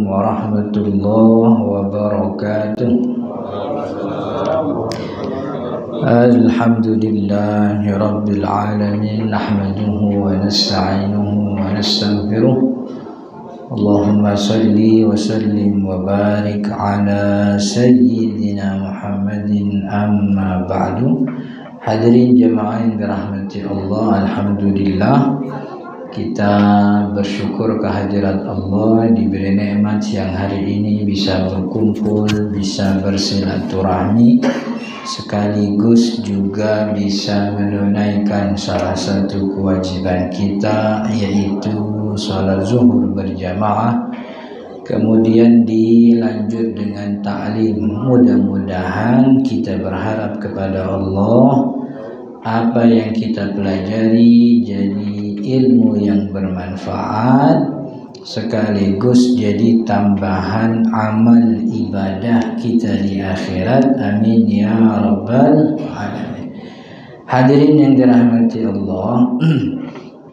warahmatullahi wabarakatuh. Alhamdulillahi rabbil alamin, nahmaduhu wa nasta'inuhu wa nastaghfiruh. Allahumma salli wa sallim wa barik ala sayyidina Muhammadin, amma ba'du. Hadirin jemaah yang dirahmati Allah, alhamdulillah kita bersyukur kehadirat Allah, diberi nikmat siang hari ini bisa berkumpul, bisa bersilaturahmi, sekaligus juga bisa menunaikan salah satu kewajiban kita, yaitu sholat zuhur berjamaah, kemudian dilanjut dengan ta'lim. Mudah-mudahan kita berharap kepada Allah apa yang kita pelajari jadi ilmu yang bermanfaat, sekaligus jadi tambahan amal ibadah kita di akhirat. Amin ya rabbal alamin. Hadirin yang dirahmati Allah,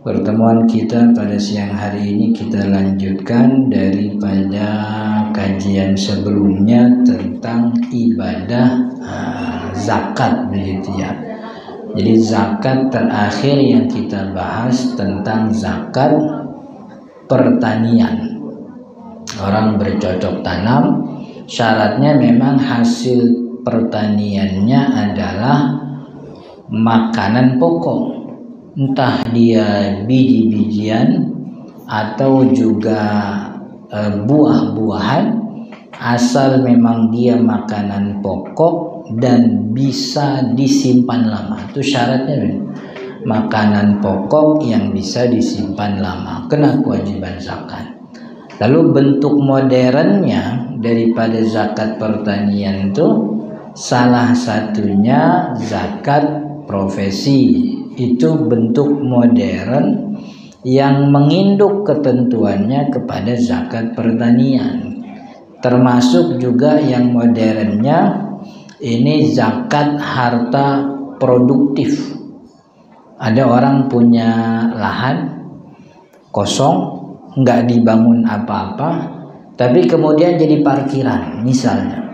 pertemuan kita pada siang hari ini kita lanjutkan daripada kajian sebelumnya tentang ibadah zakat, begitu ya. Jadi zakat terakhir yang kita bahas tentang zakat pertanian. Orang bercocok tanam, syaratnya memang hasil pertaniannya adalah makanan pokok, entah dia biji-bijian atau juga buah-buahan, asal memang dia makanan pokok dan bisa disimpan lama. Itu syaratnya, makanan pokok yang bisa disimpan lama, kena kewajiban zakat. Lalu bentuk modernnya daripada zakat pertanian itu salah satunya zakat profesi. Itu bentuk modern yang menginduk ketentuannya kepada zakat pertanian. Termasuk juga yang modernnya ini zakat harta produktif. Ada orang punya lahan kosong, nggak dibangun apa-apa, tapi kemudian jadi parkiran. Misalnya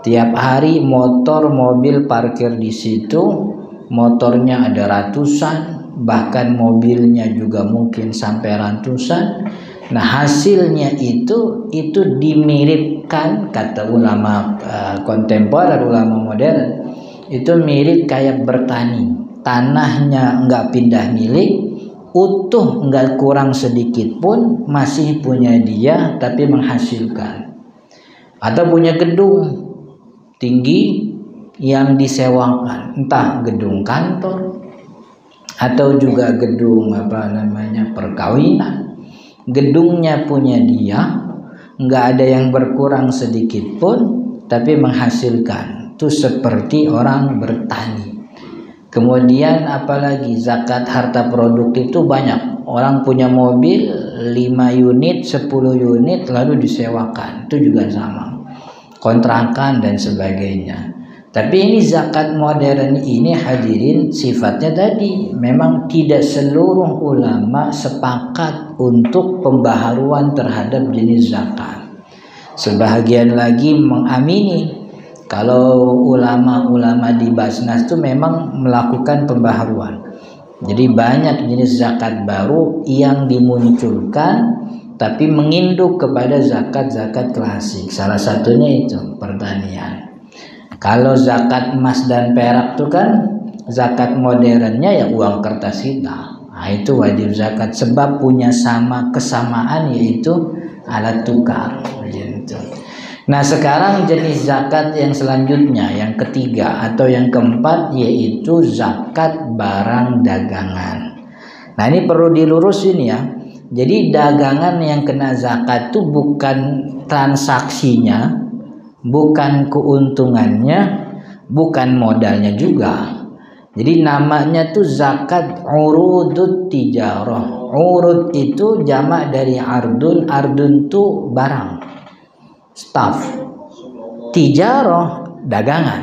tiap hari motor mobil parkir di situ, motornya ada ratusan, bahkan mobilnya juga mungkin sampai ratusan. Nah, hasilnya itu dimiripkan, kata ulama kontemporer, ulama modern, itu mirip kayak bertani. Tanahnya nggak pindah milik, utuh, nggak kurang sedikit pun, masih punya dia, tapi menghasilkan. Atau punya gedung tinggi yang disewakan, entah gedung kantor atau juga gedung perkawinan. Gedungnya punya dia, nggak ada yang berkurang sedikit pun, tapi menghasilkan. Itu seperti orang bertani. Kemudian apalagi zakat harta produktif itu banyak. Orang punya mobil 5 unit, 10 unit lalu disewakan. Itu juga sama, kontrakan dan sebagainya. Tapi ini zakat modern ini, hadirin, sifatnya tadi memang tidak seluruh ulama sepakat untuk pembaharuan terhadap jenis zakat. Sebahagian lagi mengamini kalau ulama-ulama di Basnas itu memang melakukan pembaharuan. Jadi banyak jenis zakat baru yang dimunculkan, tapi menginduk kepada zakat-zakat klasik. Salah satunya itu pertanian. Kalau zakat emas dan perak itu kan zakat modernnya ya uang kertas kita. Nah, itu wajib zakat sebab punya kesamaan, yaitu alat tukar. Nah, sekarang jenis zakat yang selanjutnya, yang ketiga atau yang keempat, yaitu zakat barang dagangan. Nah, ini perlu dilurusin ya. Jadi dagangan yang kena zakat itu bukan transaksinya, bukan keuntungannya, bukan modalnya juga. Jadi namanya tuh zakat urudut tijarah. Urud itu jamak dari ardun. Ardun tuh barang, staff. Tijarah dagangan.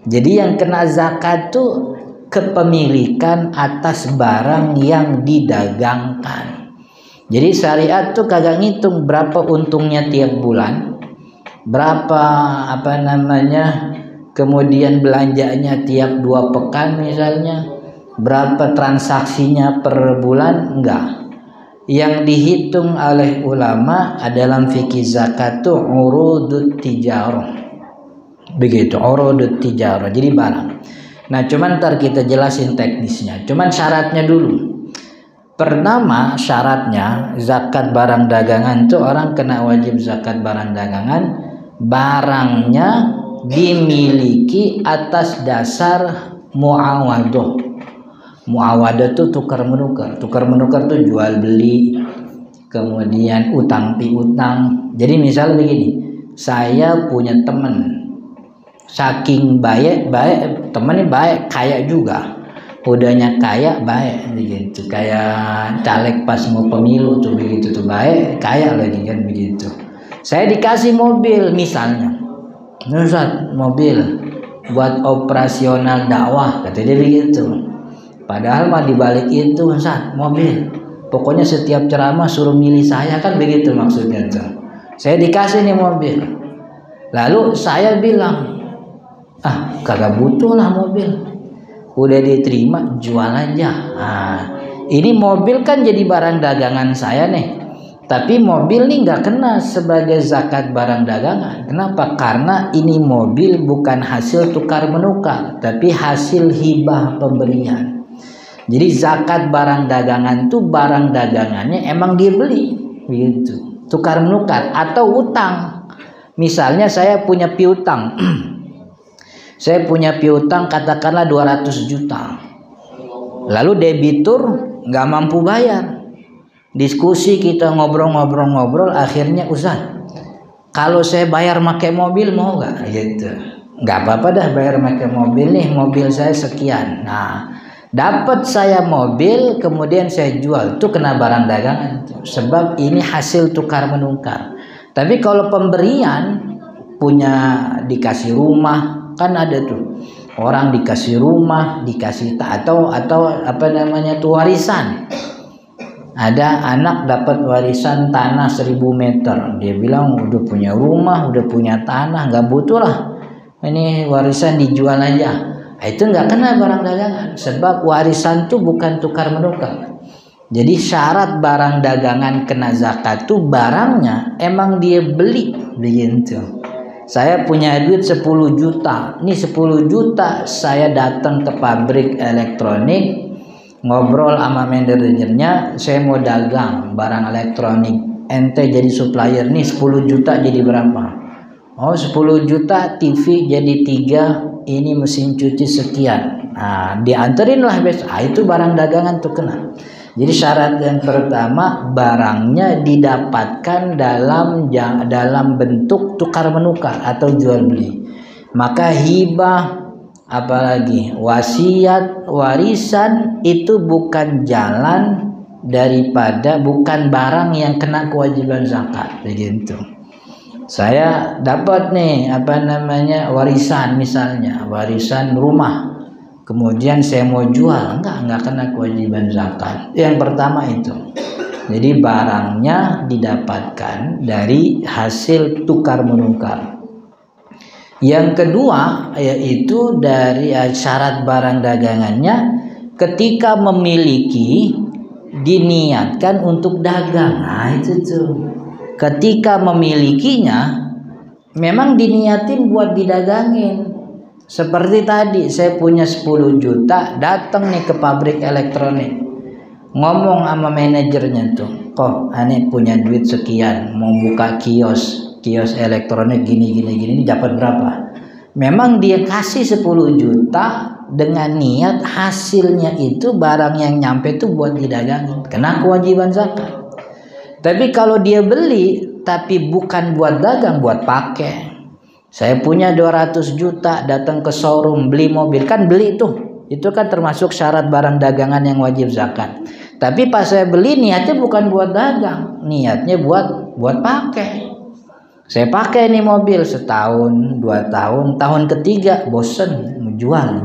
Jadi yang kena zakat tuh kepemilikan atas barang yang didagangkan. Jadi syariat tuh kagak ngitung berapa untungnya tiap bulan, berapa kemudian belanjanya tiap 2 pekan misalnya, berapa transaksinya per bulan, enggak. Yang dihitung oleh ulama adalah fikih zakat tuh urudut tijarah. Begitu, urudut tijarah. Jadi barang. Nah, cuman ntar kita jelasin teknisnya. Cuman syaratnya dulu. Pertama syaratnya zakat barang dagangan tuh orang kena wajib zakat barang dagangan, barangnya dimiliki atas dasar muawadah. Muawadah tuh tukar menukar. Tukar menukar tuh jual beli, kemudian utang piutang. Jadi misalnya begini, saya punya teman, saking baik temennya baik, kaya juga, udahnya kaya baik begitu, kayak caleg pas mau pemilu tuh begitu tuh baik, kaya lagi kan begitu. Saya dikasih mobil misalnya, Ustaz, mobil buat operasional dakwah, kata dia begitu. Padahal mah dibalik itu, Ustaz, mobil pokoknya setiap ceramah suruh milih saya, kan begitu maksudnya tuh. Saya dikasih nih mobil, lalu saya bilang, kagak butuh lah mobil, udah diterima, jual aja. Nah, ini mobil kan jadi barang dagangan saya nih, tapi mobil nih nggak kena sebagai zakat barang dagangan. Kenapa? Karena ini mobil bukan hasil tukar menukar, tapi hasil hibah pemberian. Jadi zakat barang dagangan tuh barang dagangannya emang dia beli, gitu. Tukar menukar atau utang. Misalnya saya punya piutang. Saya punya piutang katakanlah 200 juta. Lalu debitur nggak mampu bayar. Diskusi kita ngobrol, akhirnya Ustaz, kalau saya bayar pakai mobil mau nggak? Gitu. Nggak apa-apa dah bayar pakai mobil nih, mobil saya sekian. Nah, dapat saya mobil, kemudian saya jual, itu kena barang dagangan. Sebab ini hasil tukar menukar. Tapi kalau pemberian, punya dikasih rumah, kan ada tuh orang dikasih rumah, dikasih atau warisan. Ada anak dapat warisan tanah 1000 meter, dia bilang udah punya rumah, udah punya tanah, nggak butuh lah, ini warisan dijual aja. Nah, itu nggak kena barang dagangan, sebab warisan tuh bukan tukar menukar. Jadi syarat barang dagangan kena zakat tuh barangnya emang dia beli, begitu. Saya punya duit 10 juta. Nih 10 juta saya datang ke pabrik elektronik, ngobrol sama manajernya, saya mau dagang barang elektronik. Ente jadi supplier nih 10 juta jadi berapa? Oh 10 juta TV jadi 3, ini mesin cuci sekian. Nah dianterin lah besok. Itu barang dagangan tuh kena. Jadi syarat yang pertama barangnya didapatkan dalam bentuk tukar menukar atau jual beli. Maka hibah, apalagi wasiat, warisan itu bukan jalan daripada, bukan barang yang kena kewajiban zakat, begitu. Saya dapat nih warisan, misalnya warisan rumah, kemudian saya mau jual, enggak kena kewajiban zakat. Yang pertama itu. Jadi barangnya didapatkan dari hasil tukar menukar. Yang kedua yaitu dari syarat barang dagangannya, ketika memiliki diniatkan untuk dagang. Nah itu tuh, ketika memilikinya memang diniatin buat didagangin. Seperti tadi saya punya 10 juta, datang nih ke pabrik elektronik, ngomong sama manajernya tuh, kok aneh punya duit sekian, mau buka kios elektronik gini, dapat berapa? Memang dia kasih 10 juta dengan niat hasilnya itu barang yang nyampe itu buat didagangin, kena kewajiban zakat. Tapi kalau dia beli tapi bukan buat dagang, buat pakai. Saya punya 200 juta, datang ke showroom beli mobil, kan beli tuh, itu kan termasuk syarat barang dagangan yang wajib zakat. Tapi pas saya beli niatnya bukan buat dagang, niatnya buat pakai. Saya pakai nih mobil setahun, 2 tahun, tahun ketiga bosen, jual,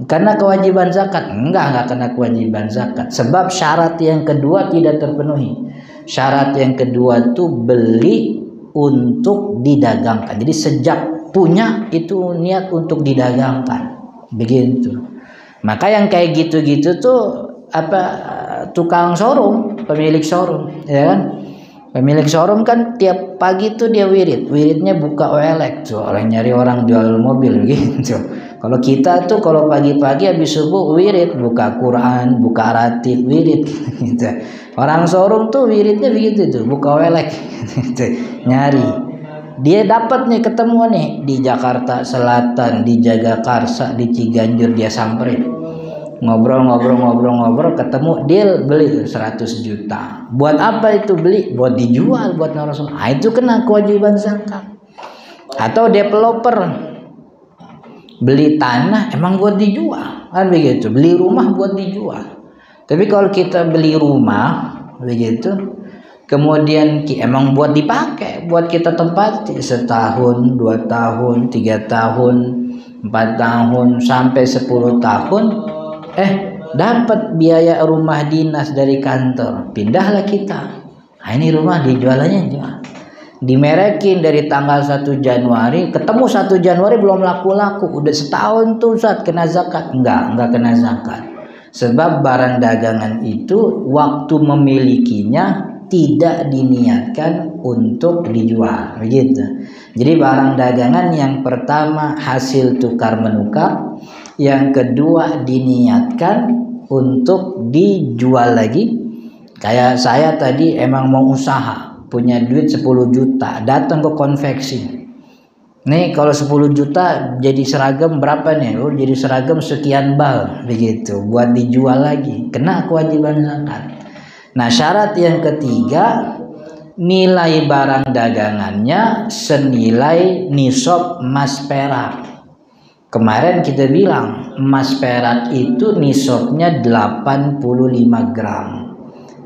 karena kewajiban zakat. Enggak kena kewajiban zakat, sebab syarat yang kedua tidak terpenuhi. Syarat yang kedua tuh beli untuk didagangkan. Jadi sejak punya itu niat untuk didagangkan. Begitu. Maka yang kayak gitu-gitu tuh tukang showroom, pemilik showroom, ya kan? Pemilik showroom kan tiap pagi tuh dia wiridnya buka OLX tuh, orang nyari orang jual mobil gitu. Kalau kita tuh kalau pagi-pagi habis subuh wirid, buka Quran, buka Ratib, wirid gitu. Orang showroom tuh wiridnya begitu tuh, buka OLX gitu, nyari. Dia dapat nih ketemu nih di Jakarta Selatan, di Jagakarsa, di Ciganjur, dia samperin. Ngobrol ketemu, deal, beli 100 juta. Buat apa itu beli? Buat dijual buat orang. Itu kena kewajiban zakat. Atau developer beli tanah emang buat dijual, kan begitu. Beli rumah buat dijual. Tapi kalau kita beli rumah begitu, kemudian emang buat dipakai, buat kita tempati setahun, 2 tahun, 3 tahun, 4 tahun, sampai 10 tahun, dapat biaya rumah dinas dari kantor, pindahlah kita. Nah, ini rumah dijual aja, dimerekin dari tanggal 1 Januari, ketemu 1 Januari belum laku-laku, udah setahun tuh Ustaz, kena zakat? Enggak kena zakat. Sebab barang dagangan itu waktu memilikinya tidak diniatkan untuk dijual, begitu. Jadi barang dagangan yang pertama hasil tukar menukar, yang kedua diniatkan untuk dijual lagi. Kayak saya tadi emang mau usaha, punya duit 10 juta, datang ke konveksi. Nih kalau 10 juta jadi seragam berapa nih? Oh, jadi seragam sekian bal, begitu, buat dijual lagi, kena kewajiban zakat. Nah, syarat yang ketiga, nilai barang dagangannya senilai nisab emas perak. Kemarin kita bilang emas perak itu nisabnya 85 gram.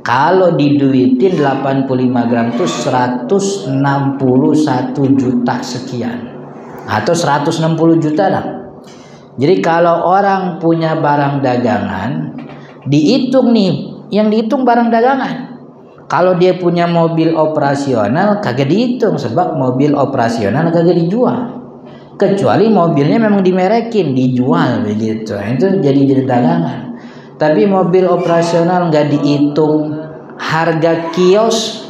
Kalau diduitin 85 gram itu 161 juta sekian. Atau 160 juta lah. Jadi kalau orang punya barang dagangan, dihitung nih, yang dihitung barang dagangan. Kalau dia punya mobil operasional kagak dihitung, sebab mobil operasional kagak dijual. Kecuali mobilnya memang dimerekin, dijual begitu. Itu jadi dagangan. Tapi mobil operasional nggak dihitung harga kios,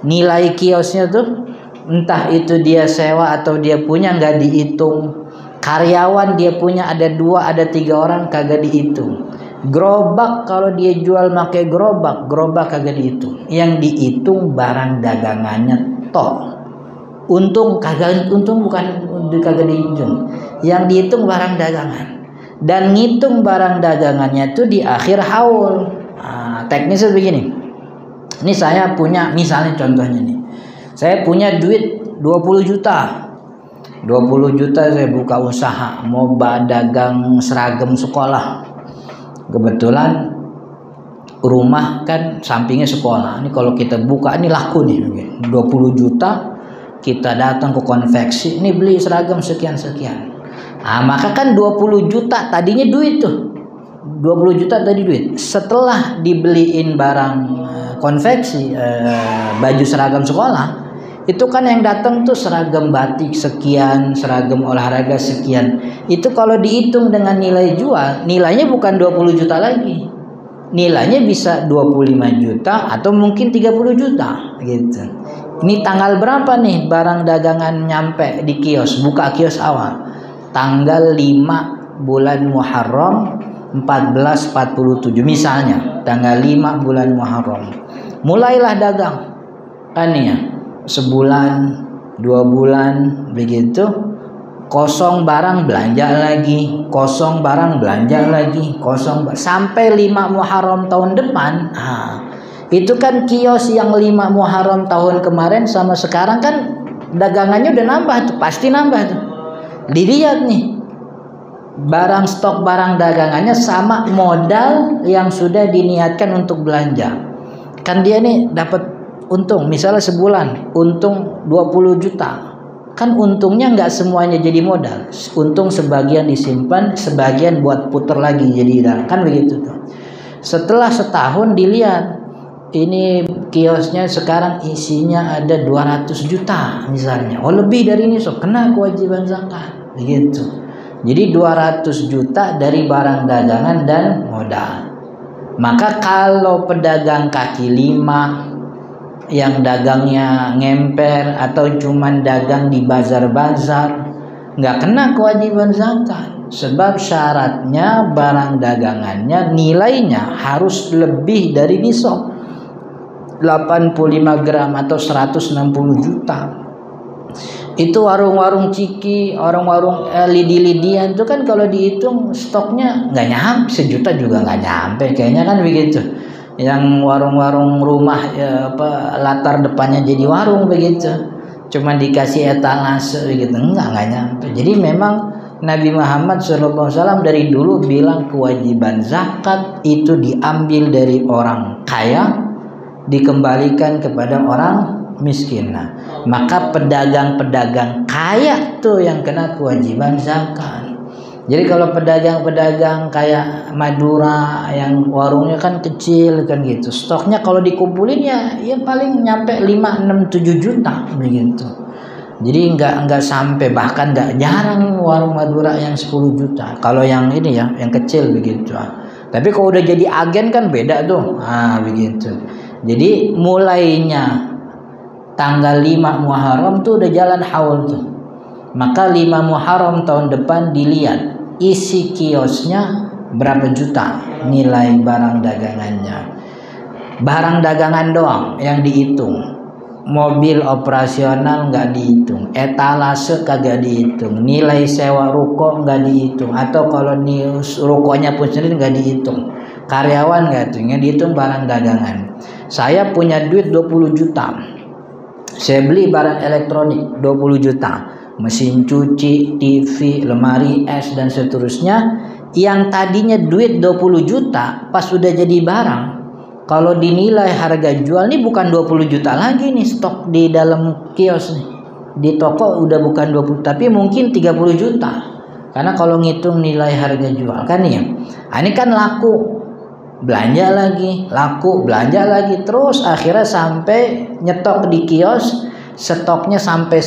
nilai kiosnya tuh, entah itu dia sewa atau dia punya, nggak dihitung. Karyawan dia punya ada 2, ada 3 orang, kagak dihitung. Gerobak kalau dia jual pakai gerobak kagak dihitung. Yang dihitung barang dagangannya toh. Untung bukan kagak dihitung. Yang dihitung barang dagangan. Dan ngitung barang dagangannya itu di akhir haul. Teknisnya begini. Ini saya punya, misalnya contohnya nih. Saya punya duit 20 juta. 20 juta saya buka usaha, mau dagang seragam sekolah. Kebetulan rumah kan sampingnya sekolah. Ini kalau kita buka ini laku nih, 20 juta kita datang ke konveksi, ini beli seragam sekian-sekian. Maka kan 20 juta tadinya duit tuh. 20 juta tadi duit. Setelah dibeliin barang konveksi, baju seragam sekolah, itu kan yang datang tuh seragam batik sekian, seragam olahraga sekian. Itu kalau dihitung dengan nilai jual, nilainya bukan 20 juta lagi. Nilainya bisa 25 juta atau mungkin 30 juta gitu. Ini tanggal berapa nih barang dagangan nyampe di kios, buka kios awal? Tanggal 5 bulan Muharram 1447 misalnya, tanggal 5 bulan Muharram. Mulailah dagang. Kan ya, sebulan, 2 bulan begitu, kosong barang belanja lagi, kosong barang belanja lagi, sampai 5 Muharram tahun depan. Itu kan kios yang 5 Muharram tahun kemarin sama sekarang kan dagangannya udah nambah tuh, pasti nambah tuh. Dilihat nih, stok barang dagangannya sama modal yang sudah diniatkan untuk belanja. Kan dia nih dapat untung, misalnya sebulan untung 20 juta. Kan untungnya nggak semuanya jadi modal. Untung sebagian disimpan, sebagian buat puter lagi jadi kan begitu tuh. Setelah setahun dilihat, ini kiosnya sekarang isinya ada 200 juta misalnya. Oh lebih dari ini so kena kewajiban zakat. Begitu. Jadi 200 juta dari barang dagangan dan modal. Maka kalau pedagang kaki lima yang dagangnya ngemper atau cuman dagang di bazar-bazar, nggak kena kewajiban zakat. Sebab syaratnya barang dagangannya nilainya harus lebih dari nisab 85 gram atau 160 juta. Itu warung-warung ciki, warung-warung lidi-lidian itu kan kalau dihitung stoknya nggak nyampe sejuta juga nggak nyampe kayaknya kan begitu. Yang warung-warung rumah latar depannya jadi warung begitu, cuma dikasih etalase begitu, nggak nyampe. Jadi memang Nabi Muhammad SAW dari dulu bilang kewajiban zakat itu diambil dari orang kaya dikembalikan kepada orang miskin. Nah, maka pedagang-pedagang kaya tuh yang kena kewajiban zakat. Jadi kalau pedagang-pedagang kayak Madura yang warungnya kan kecil kan gitu, stoknya kalau dikumpulin ya paling nyampe 5, 6, 7 juta begitu. Jadi nggak sampai, bahkan nggak jarang warung Madura yang 10 juta. Kalau yang ini ya yang kecil begitu. Tapi kalau udah jadi agen kan beda tuh. Begitu. Jadi mulainya tanggal 5 Muharram tuh udah jalan haul tuh. Maka 5 Muharram tahun depan dilihat isi kiosnya berapa juta nilai barang dagangannya. Barang dagangan doang yang dihitung. Mobil operasional nggak dihitung, etalase kagak dihitung, nilai sewa ruko nggak dihitung, atau kalau rukonya pun sendiri nggak dihitung, karyawan nggak dihitung, yang dihitung barang dagangan. Saya punya duit 20 juta, saya beli barang elektronik 20 juta, mesin cuci, TV, lemari es dan seterusnya. Yang tadinya duit 20 juta pas udah jadi barang, kalau dinilai harga jual nih bukan 20 juta lagi nih stok di dalam kios nih. Di toko udah bukan 20 tapi mungkin 30 juta. Karena kalau ngitung nilai harga jual kan ya. Ini kan laku. Belanja lagi, laku, belanja lagi terus akhirnya sampai nyetok di kios, stoknya sampai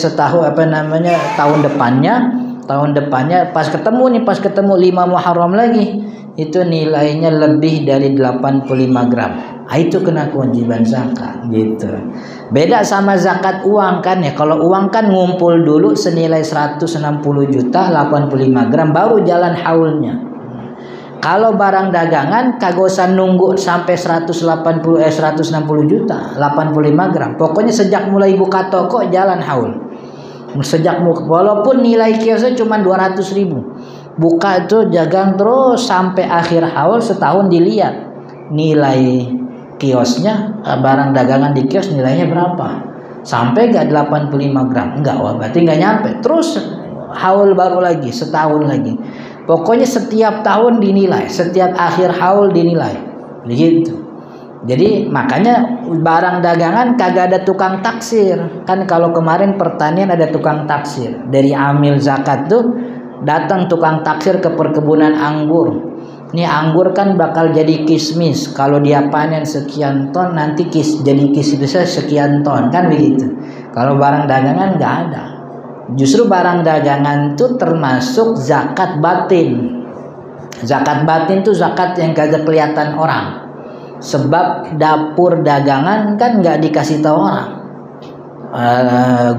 tahun depannya pas ketemu 5 Muharram lagi itu nilainya lebih dari 85 gram. Itu kena kewajiban zakat gitu. Beda sama zakat uang kan ya. Kalau uang kan ngumpul dulu senilai 160 juta 85 gram baru jalan haulnya. Kalau barang dagangan kagak usah nunggu sampai 160 juta 85 gram. Pokoknya sejak mulai buka toko jalan haul. Walaupun nilai kiosnya cuma 200.000, buka itu jagang terus sampai akhir haul setahun dilihat nilai kiosnya, barang dagangan di kios nilainya berapa, sampai gak 85 gram enggak, berarti nggak nyampe, terus haul baru lagi setahun lagi. Pokoknya setiap tahun dinilai, setiap akhir haul dinilai begitu. Jadi makanya barang dagangan kagak ada tukang taksir. Kan kalau kemarin pertanian ada tukang taksir. Dari amil zakat tuh datang tukang taksir ke perkebunan anggur. Ini anggur kan bakal jadi kismis. Kalau dia panen sekian ton nanti jadi kismisnya sekian ton kan begitu. Kalau barang dagangan nggak ada. Justru barang dagangan tuh termasuk zakat batin. Zakat batin tuh zakat yang kagak kelihatan orang. Sebab dapur dagangan kan nggak dikasih tahu orang,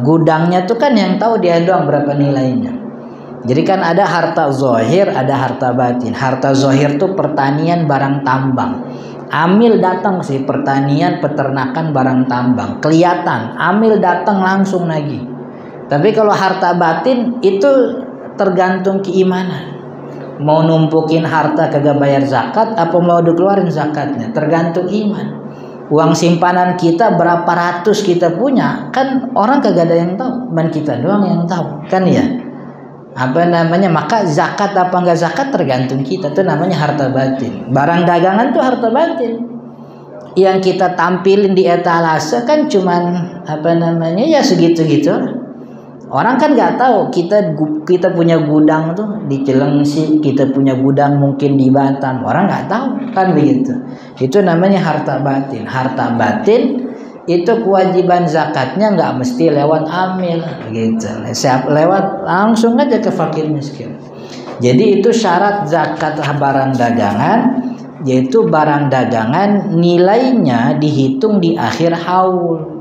gudangnya tuh kan yang tahu dia doang berapa nilainya. Jadi kan ada harta zohir, ada harta batin. Harta zohir tuh pertanian, barang tambang. Amil datang sih pertanian, peternakan, barang tambang kelihatan. Amil datang langsung lagi. Tapi kalau harta batin itu tergantung keimanan. Mau numpukin harta kagak bayar zakat apa mau dikeluarin zakatnya, tergantung iman. Uang simpanan kita berapa ratus kita punya kan orang kagak ada yang tahu, cuman kita doang yang tahu kan ya. Maka zakat apa enggak zakat tergantung kita, itu namanya harta batin. Barang dagangan tuh harta batin yang kita tampilin di etalase kan cuman ya segitu-gitu. Orang kan nggak tahu kita punya gudang tuh di Cilengsi, kita punya gudang mungkin di Batam. Orang nggak tahu kan begitu. Itu namanya harta batin. Harta batin itu kewajiban zakatnya nggak mesti lewat amil gitu. Lewat langsung aja ke fakir miskin. Jadi itu syarat zakat barang dagangan, yaitu barang dagangan nilainya dihitung di akhir haul.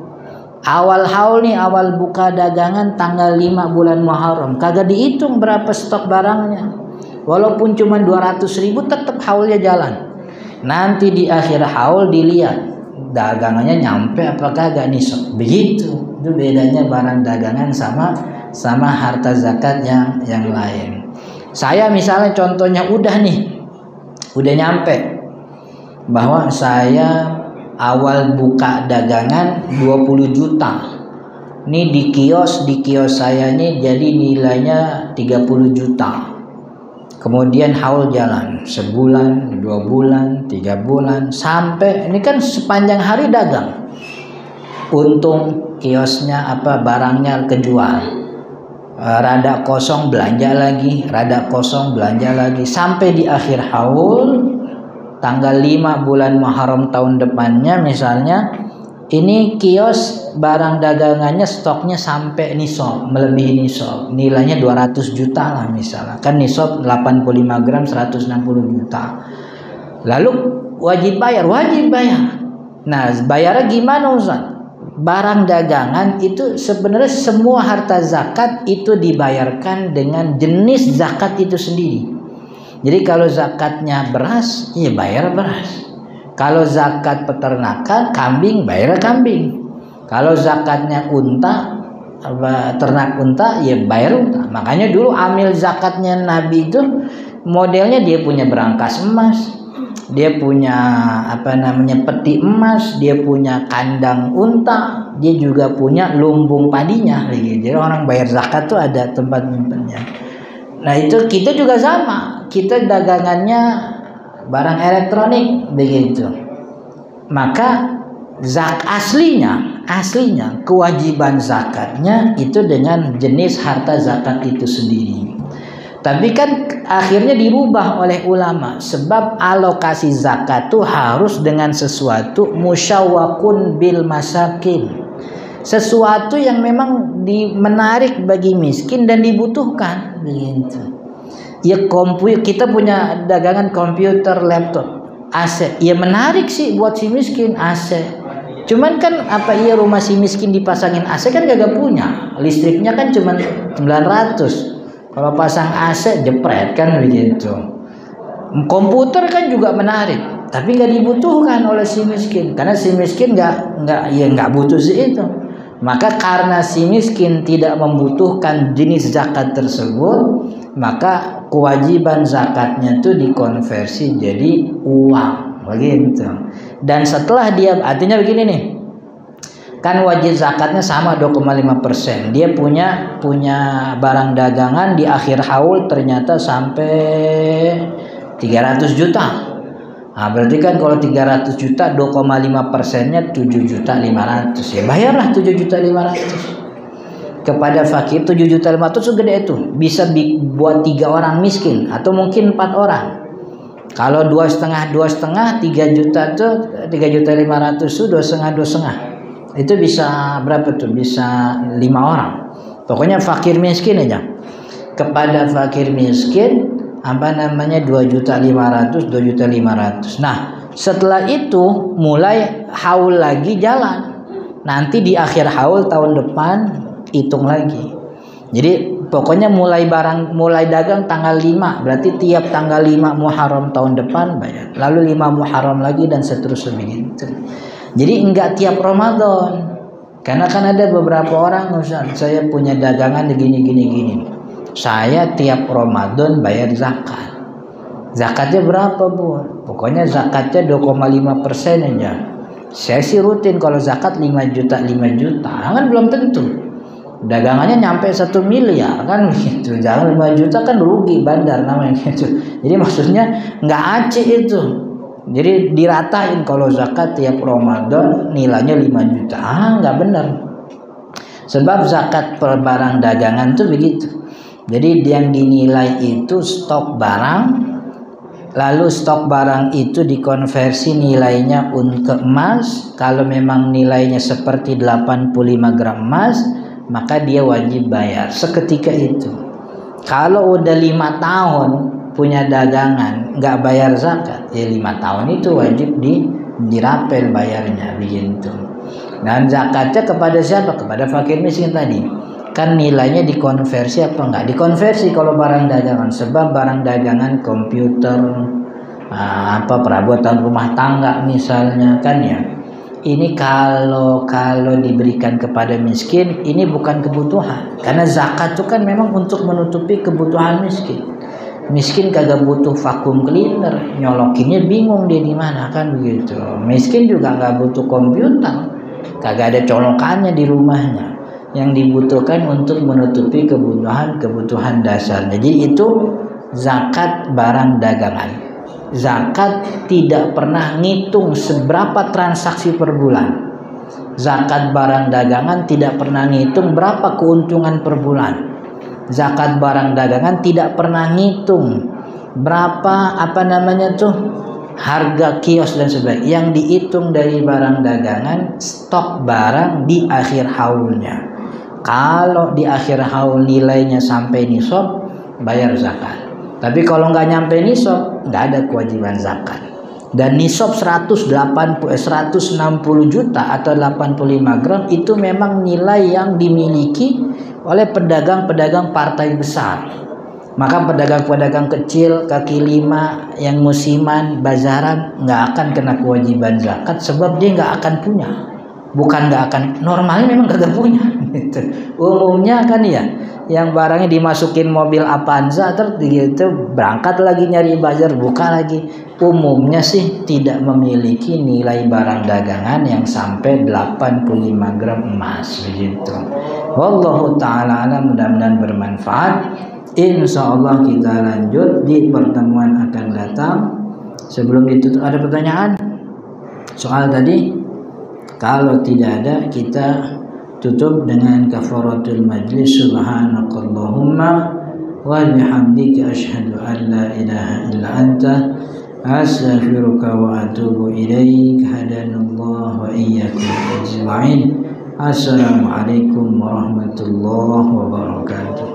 Awal haul nih, awal buka dagangan tanggal 5 bulan Muharram, kagak dihitung berapa stok barangnya. Walaupun cuma 200.000 tetap haulnya jalan. Nanti di akhir haul dilihat dagangannya nyampe apakah kagak nisab. Begitu. Itu bedanya barang dagangan sama harta zakat yang lain. Saya misalnya contohnya udah nyampe bahwa saya awal buka dagangan 20 juta. Ini di kios saya ini jadi nilainya 30 juta. Kemudian haul jalan sebulan, 2 bulan, 3 bulan, sampai ini kan sepanjang hari dagang. Untung kiosnya barangnya kejual. Rada kosong belanja lagi, sampai di akhir haul tanggal 5 bulan Muharram tahun depannya misalnya, ini kios barang dagangannya stoknya sampai nisab, melebihi nisab, nilainya 200 juta lah misalnya. Kan nisab 85 gram 160 juta. Lalu wajib bayar. Nah, bayarnya gimana Ustaz? Barang dagangan itu sebenarnya semua harta zakat itu dibayarkan dengan jenis zakat itu sendiri. Jadi kalau zakatnya beras, ya bayar beras. Kalau zakat peternakan kambing, bayar kambing. Kalau zakatnya unta, ternak unta, ya bayar unta. Makanya dulu amil zakatnya Nabi itu modelnya dia punya berangkas emas, dia punya peti emas, dia punya kandang unta, dia juga punya lumbung padinya. Jadi orang bayar zakat tuh ada tempat nyimpennya. Nah itu kita juga sama, kita dagangannya barang elektronik begitu. Maka aslinya kewajiban zakatnya itu dengan jenis harta zakat itu sendiri. Tapi kan akhirnya dirubah oleh ulama, sebab alokasi zakat itu harus dengan sesuatu musyawwakun bil masakin. Sesuatu yang memang menarik bagi miskin dan dibutuhkan begitu. Ya kita punya dagangan komputer, laptop, AC. Ya menarik sih buat si miskin AC. Cuman kan rumah si miskin dipasangin AC kan gak punya. Listriknya kan cuma 900. Kalau pasang AC jepret kan begitu. Komputer kan juga menarik, tapi nggak dibutuhkan oleh si miskin karena si miskin nggak butuh sih itu. Maka karena si miskin tidak membutuhkan jenis zakat tersebut, maka kewajiban zakatnya itu dikonversi jadi uang begitu. Dan setelah dia, artinya begini nih, kan wajib zakatnya sama 2,5%. Dia punya barang dagangan di akhir haul ternyata sampai 300 juta. Nah, berarti kan kalau 300 juta 2,5%-nya 7.500.000. Ya bayarlah 7.500.000 kepada fakir. 7.500.000 itu gede itu. Bisa buat 3 orang miskin atau mungkin 4 orang. Kalau 2,5 3 juta tuh 3.500.000 tuh 2,5. Itu bisa berapa tuh? Bisa 5 orang. Pokoknya fakir miskin aja. Kepada fakir miskin 2.500.000. Nah, setelah itu mulai haul lagi jalan. Nanti di akhir haul tahun depan hitung lagi. Jadi pokoknya mulai dagang tanggal 5, berarti tiap tanggal 5 Muharram tahun depan bayar. Lalu 5 Muharram lagi dan seterusnya begitu. Jadi enggak tiap Ramadan. Karena kan ada beberapa orang, saya punya dagangan gini. Saya tiap Ramadan bayar zakat. Zakatnya berapa, Bu? Pokoknya zakatnya 2,5% aja. Saya sih rutin kalau zakat 5 juta. Kan belum tentu. Dagangannya nyampe 1 miliar kan gitu. Jangan 5 juta kan rugi bandar namanya gitu. Jadi maksudnya nggak acik itu. Jadi diratain kalau zakat tiap Ramadan nilainya 5 juta. Nggak benar. Sebab zakat per barang dagangan tuh begitu. Jadi yang dinilai itu stok barang, lalu stok barang itu dikonversi nilainya untuk emas. Kalau memang nilainya seperti 85 gram emas, maka dia wajib bayar seketika itu. Kalau udah 5 tahun punya dagangan nggak bayar zakat, ya 5 tahun itu wajib dirapel bayarnya begitu. Dan zakatnya kepada siapa? Kepada fakir miskin tadi. Kan nilainya dikonversi apa enggak? Dikonversi kalau barang dagangan, sebab barang dagangan komputer, perabotan rumah tangga misalnya kan ya. Ini kalau diberikan kepada miskin, ini bukan kebutuhan. Karena zakat itu kan memang untuk menutupi kebutuhan miskin. Miskin kagak butuh vakum cleaner, nyolokinnya bingung dia di mana kan begitu. Miskin juga nggak butuh komputer, kagak ada colokannya di rumahnya. Yang dibutuhkan untuk menutupi kebutuhan dasar. Jadi itu zakat barang dagangan. Zakat tidak pernah ngitung seberapa transaksi per bulan. Zakat barang dagangan tidak pernah ngitung berapa keuntungan per bulan. Zakat barang dagangan tidak pernah ngitung berapa harga kios dan sebagainya. Yang dihitung dari barang dagangan stok barang di akhir haulnya. Kalau di akhir haul nilainya sampai nisab, bayar zakat. Tapi kalau nggak nyampe nisab, nggak ada kewajiban zakat. Dan nisab 160 juta atau 85 gram itu memang nilai yang dimiliki oleh pedagang-pedagang partai besar. Maka pedagang-pedagang kecil kaki lima yang musiman, bazaran nggak akan kena kewajiban zakat sebab dia nggak akan punya. Bukan nggak akan, normalnya memang nggak punya. Gitu. Umumnya kan ya, yang barangnya dimasukin mobil Avanza terus gitu berangkat lagi nyari bazar, buka lagi. Umumnya sih tidak memiliki nilai barang dagangan yang sampai 85 gram emas begitu. Wallahu ta'ala alam, mudah-mudahan bermanfaat. Insyaallah kita lanjut di pertemuan akan datang. Sebelum ditutup ada pertanyaan? Soal tadi? Kalau tidak ada, kita tutup dengan kafaratul majlis. Subhanakallahumma wa bihamdika asyhadu an la ilaha illa anta astaghfiruka wa atubu ilaik. Hadanallahu wa iyyakum ajma'in. Assalamualaikum warahmatullahi wabarakatuh.